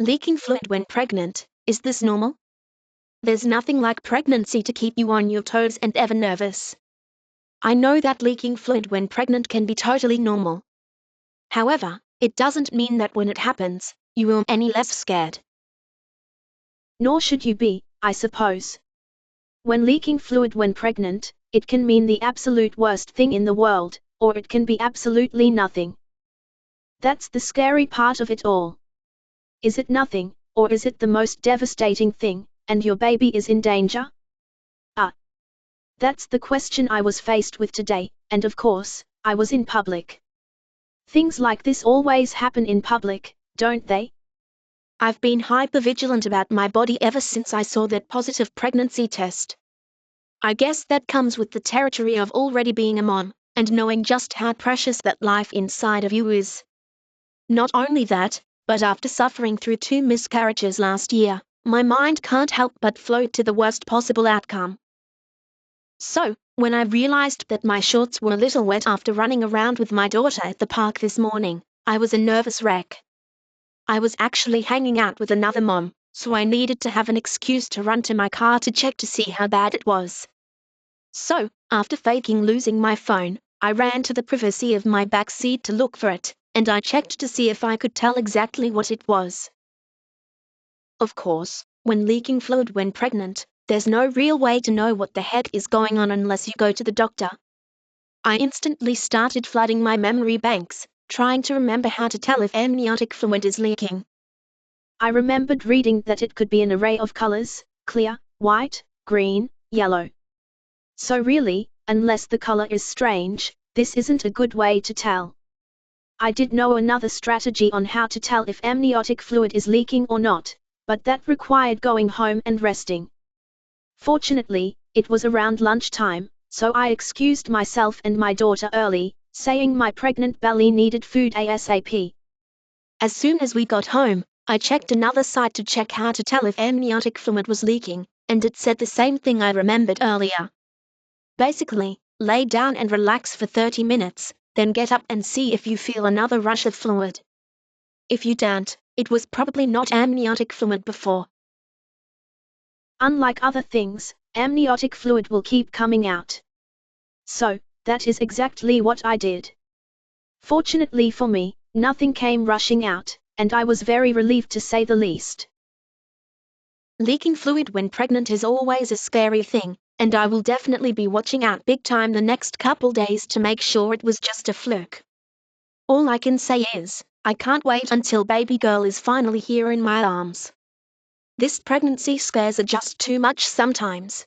Leaking fluid when pregnant, is this normal? There's nothing like pregnancy to keep you on your toes and ever nervous. I know that leaking fluid when pregnant can be totally normal. However, it doesn't mean that when it happens, you will be any less scared. Nor should you be, I suppose. When leaking fluid when pregnant, it can mean the absolute worst thing in the world, or it can be absolutely nothing. That's the scary part of it all. Is it nothing, or is it the most devastating thing, and your baby is in danger? That's the question I was faced with today, and of course, I was in public. Things like this always happen in public, don't they? I've been hyper-vigilant about my body ever since I saw that positive pregnancy test. I guess that comes with the territory of already being a mom, and knowing just how precious that life inside of you is. Not only that, but after suffering through 2 miscarriages last year, my mind can't help but float to the worst possible outcome. So, when I realized that my shorts were a little wet after running around with my daughter at the park this morning, I was a nervous wreck. I was actually hanging out with another mom, so I needed to have an excuse to run to my car to check to see how bad it was. So, after faking losing my phone, I ran to the privacy of my back seat to look for it, and I checked to see if I could tell exactly what it was. Of course, when leaking fluid when pregnant, there's no real way to know what the heck is going on unless you go to the doctor. I instantly started flooding my memory banks, trying to remember how to tell if amniotic fluid is leaking. I remembered reading that it could be an array of colors: clear, white, green, yellow. So really, unless the color is strange, this isn't a good way to tell. I did know another strategy on how to tell if amniotic fluid is leaking or not, but that required going home and resting. Fortunately, it was around lunchtime, so I excused myself and my daughter early, saying my pregnant belly needed food ASAP. As soon as we got home, I checked another site to check how to tell if amniotic fluid was leaking, and it said the same thing I remembered earlier. Basically, lay down and relax for 30 minutes, then get up and see if you feel another rush of fluid. If you don't, it was probably not amniotic fluid before. Unlike other things, amniotic fluid will keep coming out. So, that is exactly what I did. Fortunately for me, nothing came rushing out, and I was very relieved to say the least. Leaking fluid when pregnant is always a scary thing, and I will definitely be watching out big time the next couple days to make sure it was just a fluke. All I can say is, I can't wait until baby girl is finally here in my arms. This pregnancy scares are just too much sometimes.